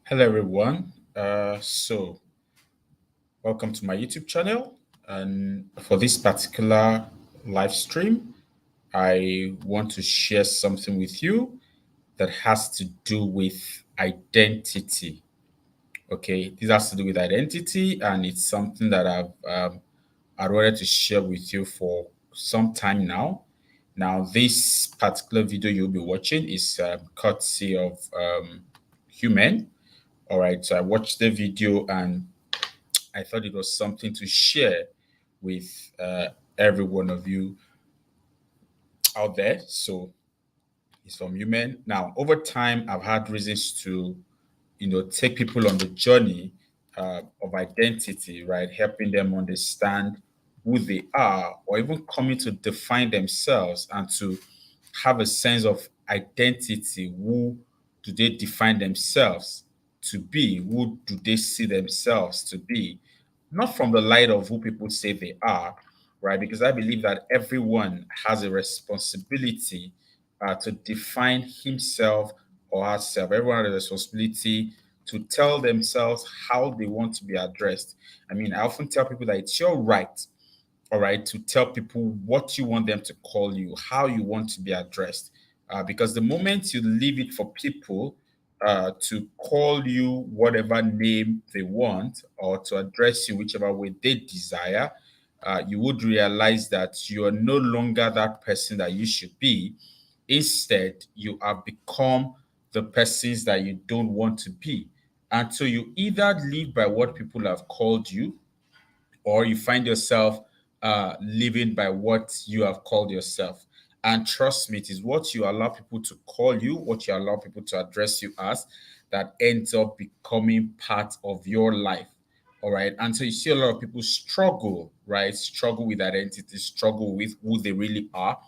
Hello, everyone. Welcome to my YouTube channel. And for this particular live stream, I want to share something with you that has to do with identity. Okay, this has to do with identity, and it's something that I wanted to share with you for some time now. Now, this particular video you'll be watching is courtesy of Human. All right, so I watched the video and I thought it was something to share with every one of you out there. So it's from Human. Now, over time, I've had reasons to, take people on the journey of identity, right? Helping them understand who they are, or even coming to define themselves and to have a sense of identity. Who do they define themselves to be? Who do they see themselves to be? Not from the light of who people say they are, right? Because I believe that everyone has a responsibility to define himself or herself. Everyone has a responsibility to tell themselves how they want to be addressed. I mean, I often tell people that it's your right, all right, to tell people what you want them to call you, how you want to be addressed. Because the moment you leave it for people to call you whatever name they want or to address you whichever way they desire, you would realize that you are no longer that person that you should be. Instead, you have become the persons that you don't want to be. And so you either live by what people have called you, or you find yourself living by what you have called yourself. And trust me, it is what you allow people to call you, what you allow people to address you as, that ends up becoming part of your life. All right. And so you see a lot of people struggle, right? Struggle with identity, struggle with who they really are,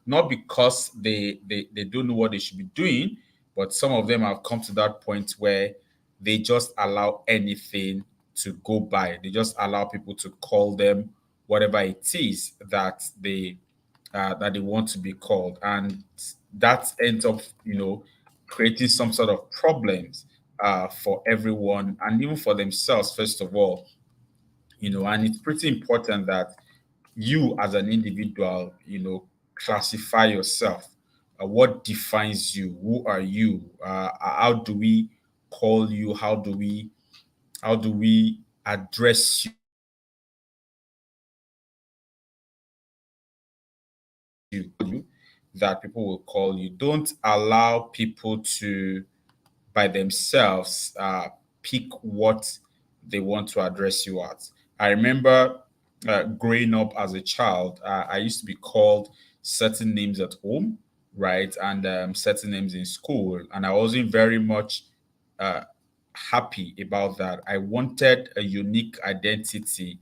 not because they don't know what they should be doing, but some of them have come to that point where they just allow anything to go by. They just allow people to call them whatever it is that they want to be called, and that ends up, creating some sort of problems for everyone and even for themselves. First of all, and it's pretty important that you as an individual, classify yourself. What defines you? Who are you? How do we call you? How do we address you that people will call you? Don't allow people to by themselves pick what they want to address you at. I remember growing up as a child, I used to be called certain names at home, right, and certain names in school, and I wasn't very much uh, happy about that. I wanted a unique identity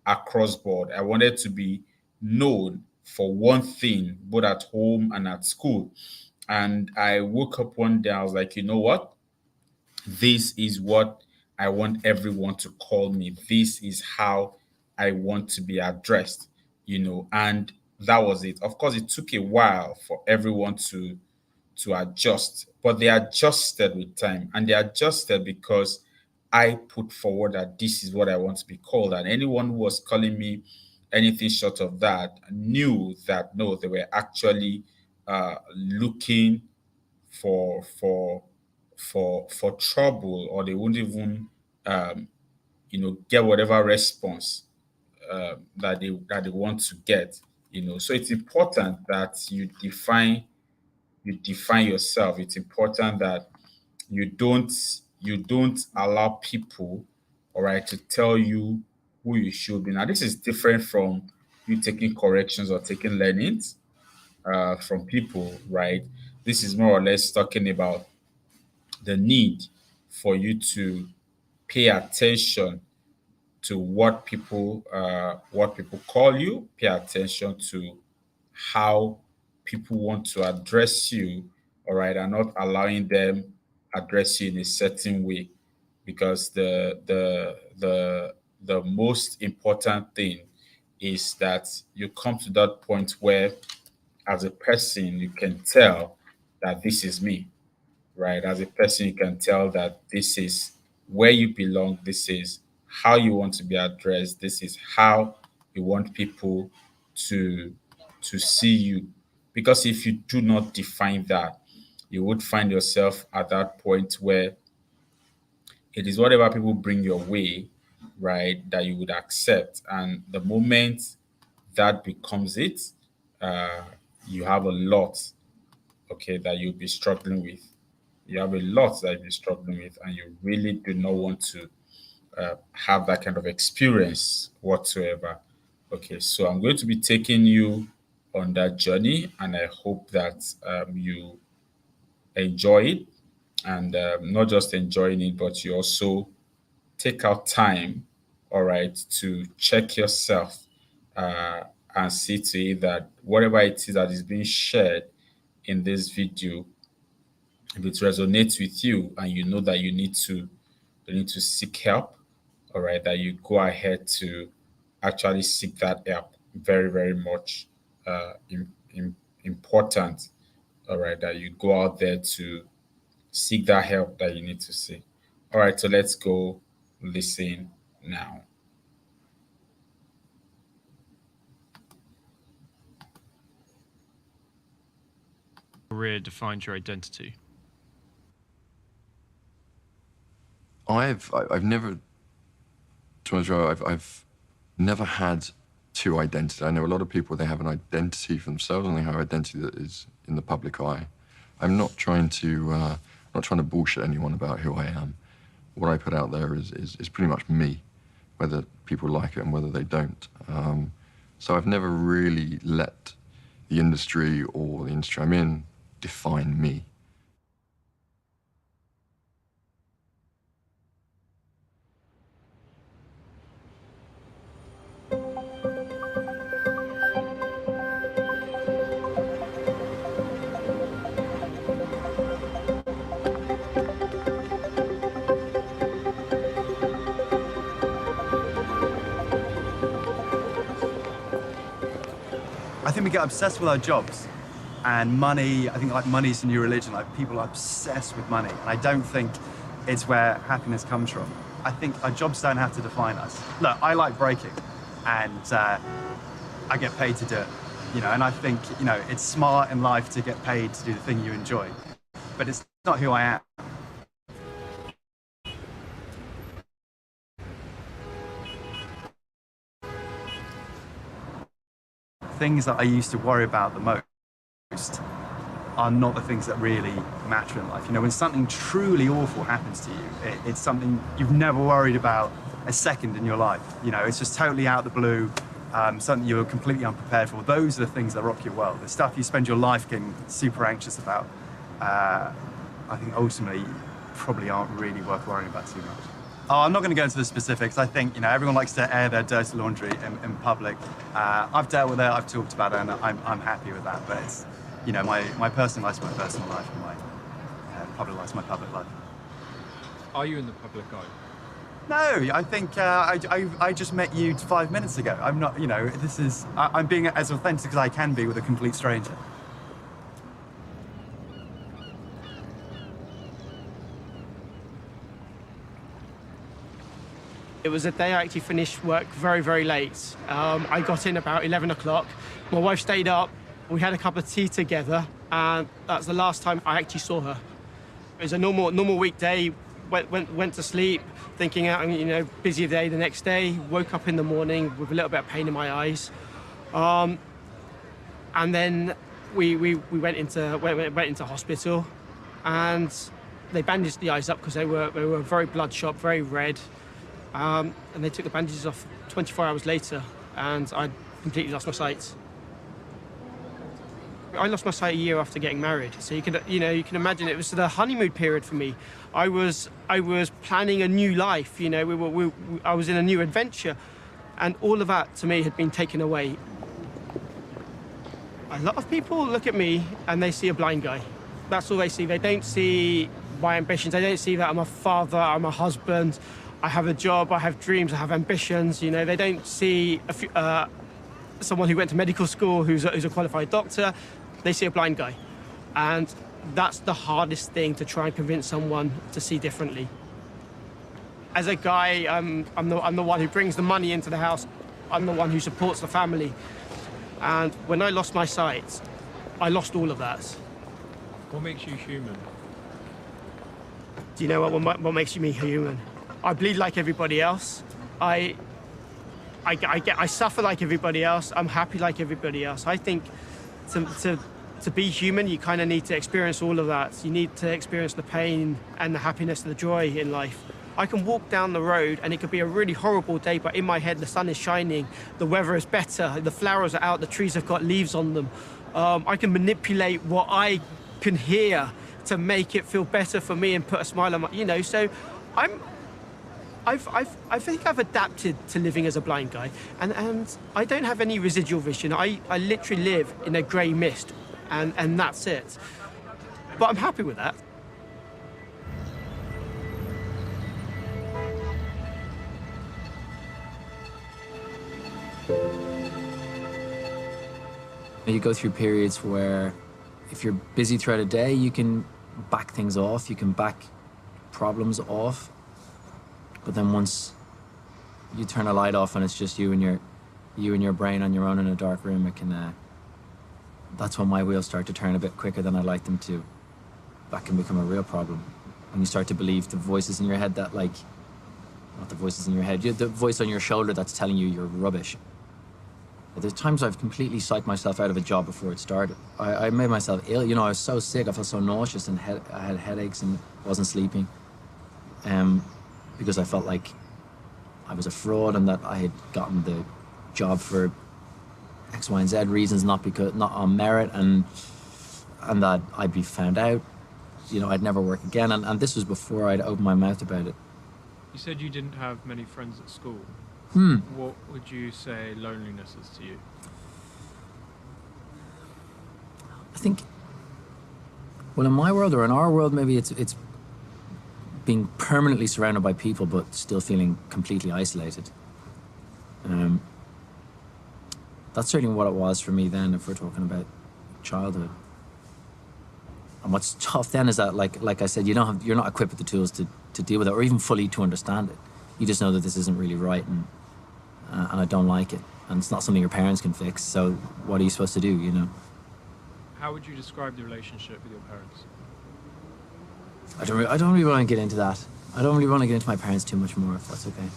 across board. I wanted to be known for one thing, both at home and at school. And I woke up one day, I was like, you know what? This is what I want everyone to call me. This is how I want to be addressed, and that was it. Of course, it took a while for everyone to adjust, but they adjusted with time, and they adjusted because I put forward that this is what I want to be called. And anyone who was calling me anything short of that knew that no, they were actually looking for for trouble, or they wouldn't even um, get whatever response that they want to get. So it's important that you define yourself. It's important that you don't you don't allow people, all right, to tell you who you should be. Now, this is different from you taking corrections or taking learnings from people, right? This is more or less talking about the need for you to pay attention to what people call you. Pay attention to how people want to address you, all right, and not allowing them address you in a certain way, because the most important thing is that you come to that point where, as a person, you can tell that this is me. right? As a person, you can tell that this is where you belong, this is how you want to be addressed, this is how you want people to see you. Because if you do not define that, you would find yourself at that point where it is whatever people bring your way, right, that you would accept. And the moment that becomes it, uh, you have a lot, okay, that you'll be struggling with. You have a lot that you're struggling with, and you really do not want to have that kind of experience whatsoever. Okay, so I'm going to be taking you on that journey, and I hope that you enjoy it, and not just enjoying it, but you also take out time, all right, to check yourself uh, and see to it that whatever it is that is being shared in this video, if it resonates with you and you know that you need to seek help, all right, that you go ahead to actually seek that help. Very, very much important, all right, that you go out there to seek that help that you need to seek. All right, so let's go listen now. Career defines your identity? I've never, to be honest, I've never had two identities. I know a lot of people, they have an identity for themselves and they have an identity that is in the public eye. I'm not trying to bullshit anyone about who I am. What I put out there is pretty much me, whether people like it and whether they don't. So I've never really let the industry or the industry I'm in define me. I think we get obsessed with our jobs and money. I think like money's the new religion. Like people are obsessed with money. And I don't think it's where happiness comes from. I think our jobs don't have to define us. Look, I like breaking and I get paid to do it, you know, and I think, you know, it's smart in life to get paid to do the thing you enjoy, but it's not who I am. Things that I used to worry about the most are not the things that really matter in life. You know, when something truly awful happens to you, it's something you've never worried about a second in your life. You know, it's just totally out of the blue, something you're completely unprepared for. Those are the things that rock your world. The stuff you spend your life getting super anxious about, I think ultimately probably aren't really worth worrying about too much. Oh, I'm not going to go into the specifics. I think, you know, everyone likes to air their dirty laundry in public. I've dealt with it, I've talked about it, and I'm happy with that. But it's, you know, my personal life's my personal life, and my public life's my public life. Are you in the public eye? No, I think I just met you 5 minutes ago. I'm not, you know, I'm being as authentic as I can be with a complete stranger. It was a day I actually finished work very, very late. I got in about 11 o'clock. My wife stayed up. We had a cup of tea together, and that's the last time I actually saw her. It was a normal weekday. Went to sleep, thinking, you know, busy day the next day. Woke up in the morning with a little bit of pain in my eyes, and then we went into hospital, and they bandaged the eyes up because they were very bloodshot, very red. And they took the bandages off 24 hours later, and I completely lost my sight. I lost my sight a year after getting married, so you can imagine it was the honeymoon period for me. I was planning a new life, you know. I was in a new adventure, and all of that to me had been taken away. A lot of people look at me and they see a blind guy. That's all they see. They don't see my ambitions. They don't see that I'm a father, I'm a husband. I have a job, I have dreams, I have ambitions. You know, they don't see someone who went to medical school who's a qualified doctor. They see a blind guy. And that's the hardest thing, to try and convince someone to see differently. As a guy, I'm the one who brings the money into the house. I'm the one who supports the family. And when I lost my sight, I lost all of that. What makes you human? Do you know what makes me human? I bleed like everybody else. I suffer like everybody else. I'm happy like everybody else. I think to be human, you kind of need to experience all of that. You need to experience the pain and the happiness and the joy in life. I can walk down the road and it could be a really horrible day, but in my head the sun is shining, the weather is better, the flowers are out, the trees have got leaves on them. I can manipulate what I can hear to make it feel better for me and put a smile on my, you know. So I think I've adapted to living as a blind guy, and I don't have any residual vision. I literally live in a grey mist, and that's it. But I'm happy with that. You go through periods where if you're busy throughout a day, you can back things off, you can back problems off. But then once you turn a light off and it's just you and your brain on your own in a dark room, it can, that's when my wheels start to turn a bit quicker than I'd like them to. That can become a real problem. When you start to believe the voices in your head that, like, not the voices in your head, the voice on your shoulder that's telling you you're rubbish. There's times I've completely psyched myself out of a job before it started. I made myself ill. You know, I was so sick, I felt so nauseous, and I had headaches and wasn't sleeping. Because I felt like I was a fraud and that I had gotten the job for X, Y, and Z reasons, not on merit, and that I'd be found out. You know, I'd never work again, and this was before I'd opened my mouth about it. You said you didn't have many friends at school. What would you say loneliness is to you? I think, well, in my world, or in our world, maybe it's being permanently surrounded by people but still feeling completely isolated. That's certainly what it was for me then, if we're talking about childhood. And what's tough then is that, like I said, you're not equipped with the tools to deal with it, or even fully to understand it. You just know that this isn't really right, and I don't like it, and it's not something your parents can fix. So what are you supposed to do? You know. How would you describe the relationship with your parents? I don't really want to get into that. I don't really want to get into my parents too much more, if that's okay.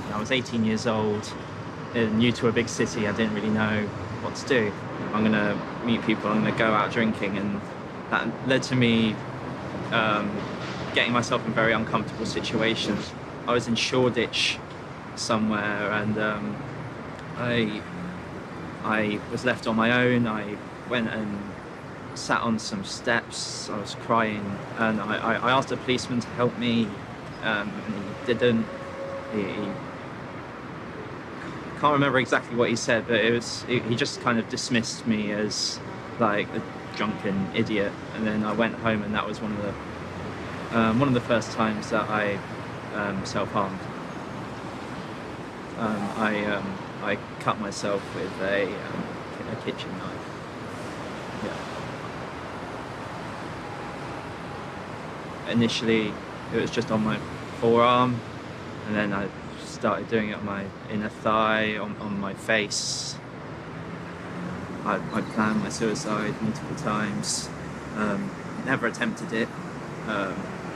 I was 18 years old, new to a big city. I didn't really know what to do. I'm gonna meet people, I'm gonna go out drinking, and that led to me getting myself in very uncomfortable situations. I was in Shoreditch somewhere, and I was left on my own. I went and sat on some steps. I was crying, and I asked a policeman to help me, and he didn't. He can't remember exactly what he said, but he just kind of dismissed me as like a drunken idiot. And then I went home, and that was one of the first times that I self-harmed. I cut myself with a kitchen knife. Yeah. Initially, it was just on my forearm, and then I started doing it on my inner thigh, on my face. I planned my suicide multiple times. Never attempted it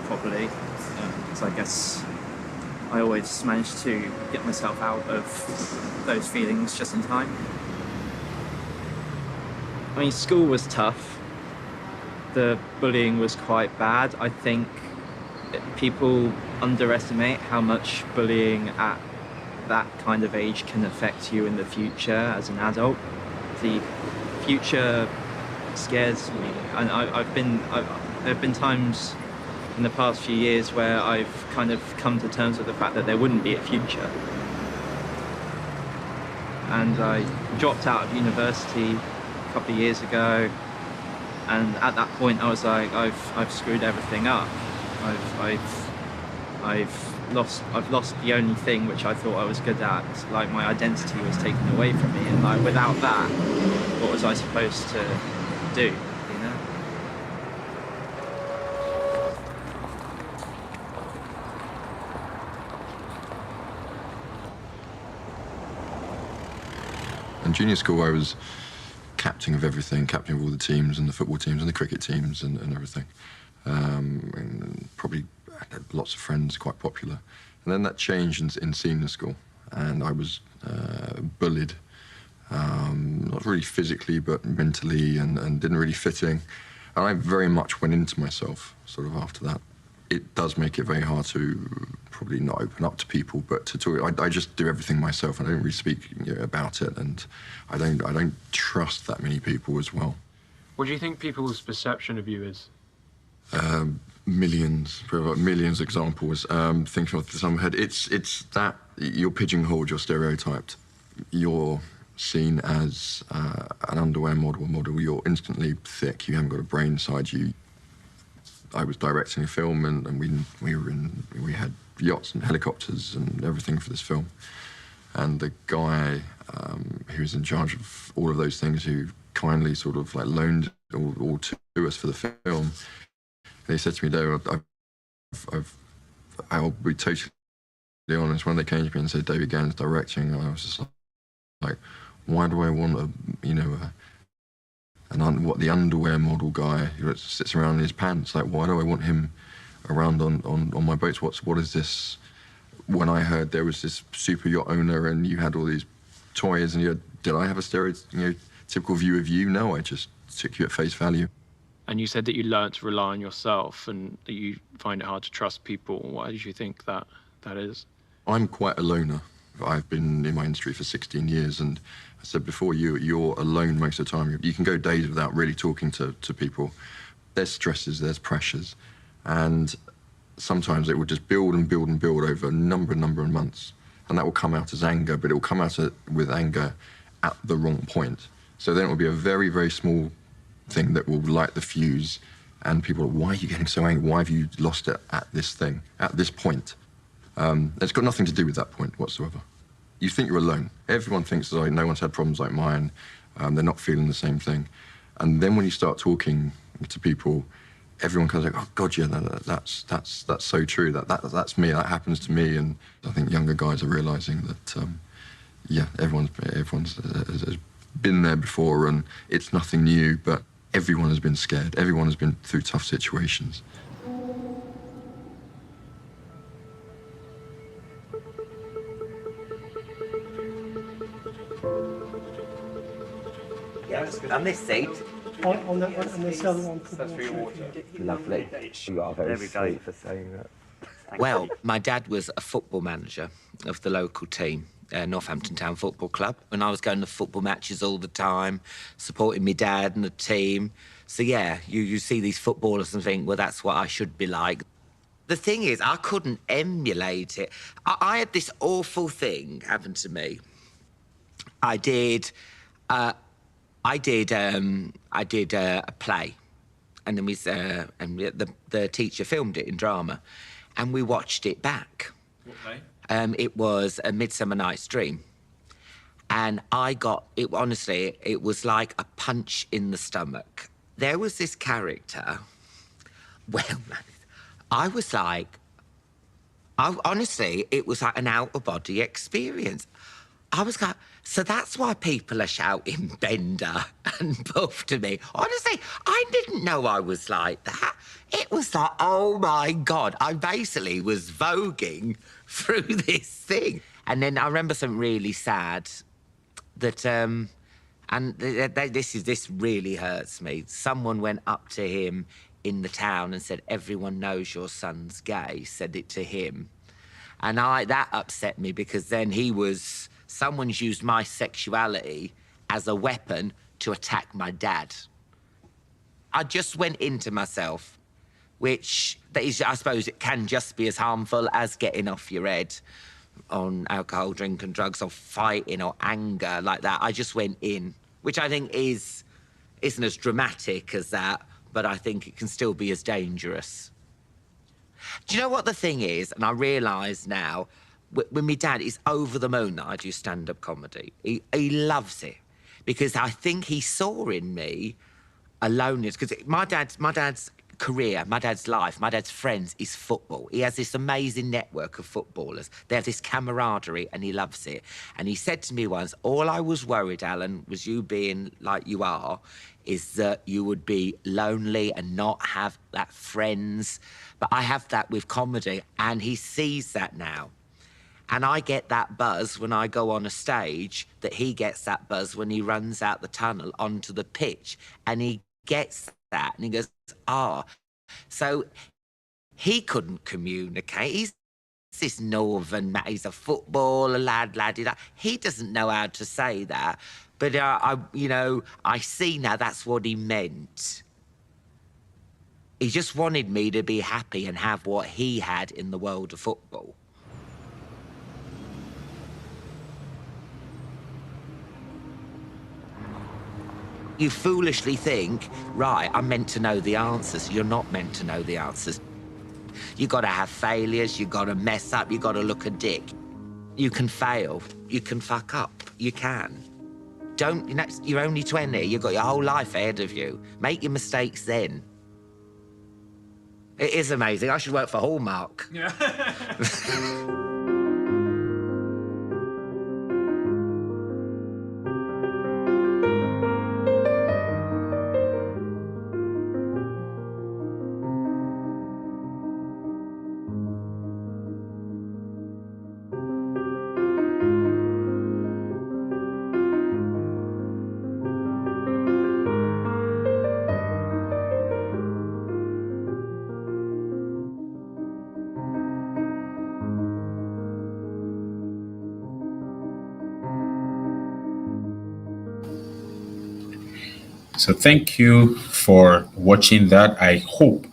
properly, so I guess I always managed to get myself out of those feelings just in time. I mean, school was tough. The bullying was quite bad. I think people underestimate how much bullying at that kind of age can affect you in the future as an adult. The future scares me, and there have been times in the past few years where I've kind of come to terms with the fact that there wouldn't be a future. And I dropped out of university a couple of years ago, and at that point I was like, I've screwed everything up. I've lost the only thing which I thought I was good at. Like, my identity was taken away from me, and like, without that, what was I supposed to do, you know? In junior school, I was captain of everything, captain of all the teams, and the football teams and the cricket teams and everything. And probably had lots of friends, quite popular. And then that changed in senior school, and I was bullied, not really physically, but mentally, and didn't really fit in. And I very much went into myself sort of after that. It does make it very hard to probably not open up to people, but to talk. I just do everything myself, and I don't really speak about it, and I don't trust that many people as well. What do you think people's perception of you is? Millions, probably about millions of examples. Thinking off the top of my head, it's that you're pigeonholed, you're stereotyped, you're seen as an underwear model. You're instantly thick. You haven't got a brain inside you. I was directing a film, and we had yachts and helicopters and everything for this film. And the guy who was in charge of all of those things, who kindly sort of like loaned all to us for the film, and he said to me, Dave, I'll be totally honest, when they came to me and said David Gann's directing, I was just like, why do I want the underwear model guy who sits around in his pants? Like, why do I want him around on my boats? What is this? When I heard there was this super yacht owner and you had all these toys, and did I have a typical view of you? No, I just took you at face value. And you said that you learnt to rely on yourself and that you find it hard to trust people. Why did you think that is? I'm quite a loner. I've been in my industry for 16 years, and I said before, you're alone most of the time. You can go days without really talking to people. There's stresses, there's pressures, and sometimes it will just build and build and build over a number of months, and that will come out as anger, but it will come out with anger at the wrong point. So then it will be a very, very small thing that will light the fuse, and people are, why are you getting so angry? Why have you lost it at this thing, at this point? It's got nothing to do with that point whatsoever. You think you're alone. Everyone thinks that no one's had problems like mine. They're not feeling the same thing. And then when you start talking to people, everyone comes like, oh God, yeah, that's so true. That's me. That happens to me. And I think younger guys are realizing that, yeah, everyone's has been there before, and it's nothing new. But everyone has been scared. Everyone has been through tough situations. On this seat. On this other one. That's for your water. Lovely. You are very sweet for saying that. Well, my dad was a football manager of the local team, Northampton Town Football Club, and I was going to football matches all the time, supporting my dad and the team. So, yeah, you see these footballers and think, well, that's what I should be like. The thing is, I couldn't emulate it. I had this awful thing happen to me. I did a play, and then the teacher filmed it in drama, and we watched it back. What play? It was A Midsummer Night's Dream, and I got it. Honestly, it was like a punch in the stomach. There was this character. Well, I was like, honestly, it was like an out-of-body experience. I was like, so that's why people are shouting Bender and Buff to me. Honestly, I didn't know I was like that. It was like, oh my God, I basically was voguing through this thing. And then I remember something really sad that, this really hurts me. Someone went up to him in the town and said, everyone knows your son's gay, said it to him. And that upset me, because then someone's used my sexuality as a weapon to attack my dad. I just went into myself, which I suppose it can just be as harmful as getting off your head on alcohol, drink and drugs, or fighting or anger like that. I just went in, which I think isn't as dramatic as that, but I think it can still be as dangerous. Do you know what the thing is? And I realise now, when my dad is over the moon that I do stand-up comedy. He loves it, because I think he saw in me a loneliness. Because my dad's career, my dad's life, my dad's friends is football. He has this amazing network of footballers. They have this camaraderie and he loves it. And he said to me once, all I was worried, Alan, was you being like you are, is that you would be lonely and not have that friends. But I have that with comedy, and he sees that now. And I get that buzz when I go on a stage, that he gets that buzz when he runs out the tunnel onto the pitch, and he gets that, and he goes, so he couldn't communicate. He's this northern man, he's a footballer, laddie. He doesn't know how to say that. But, I see now that's what he meant. He just wanted me to be happy and have what he had in the world of football. You foolishly think, right, I'm meant to know the answers. You're not meant to know the answers. You got to have failures, you got to mess up, you got to look a dick. You can fail, you can fuck up, you can. You're only 20, you've got your whole life ahead of you. Make your mistakes then. It is amazing. I should work for Hallmark. Yeah. So thank you for watching that. I hope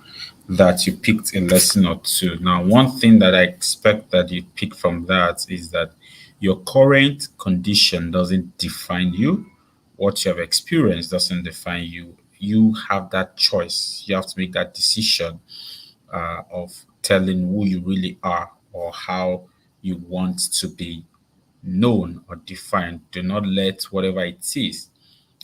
that you picked a lesson or two. Now, one thing that I expect that you pick from that is that your current condition doesn't define you. What you have experienced doesn't define you. You have that choice. You have to make that decision of telling who you really are or how you want to be known or defined. Do not let whatever it is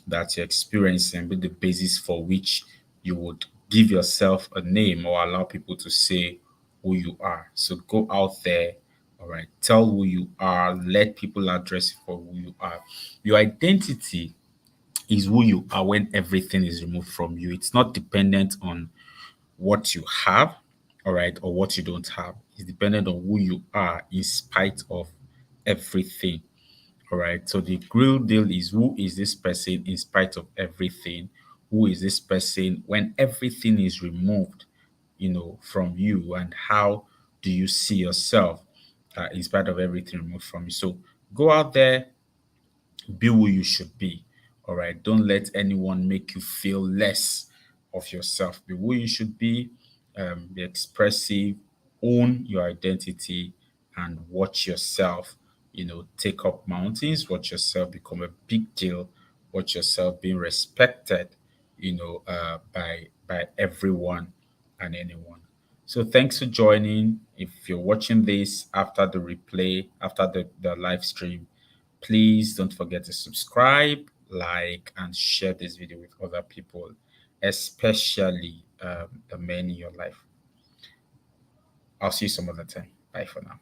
that you're experiencing be the basis for which you would give yourself a name or allow people to say who you are. So go out there, all right, tell who you are, let people address you for who you are. Your identity is who you are when everything is removed from you. It's not dependent on what you have, all right, or what you don't have. It's dependent on who you are in spite of everything. All right. So the real deal is, who is this person in spite of everything? Who is this person when everything is removed, from you? And how do you see yourself in spite of everything removed from you? So go out there, be who you should be. All right. Don't let anyone make you feel less of yourself. Be who you should be expressive, own your identity, and watch yourself, take up mountains, watch yourself become a big deal, watch yourself being respected, by everyone and anyone. So thanks for joining. If you're watching this after the replay, after the live stream, please don't forget to subscribe, like, and share this video with other people, especially the men in your life. I'll see you some other time. Bye for now.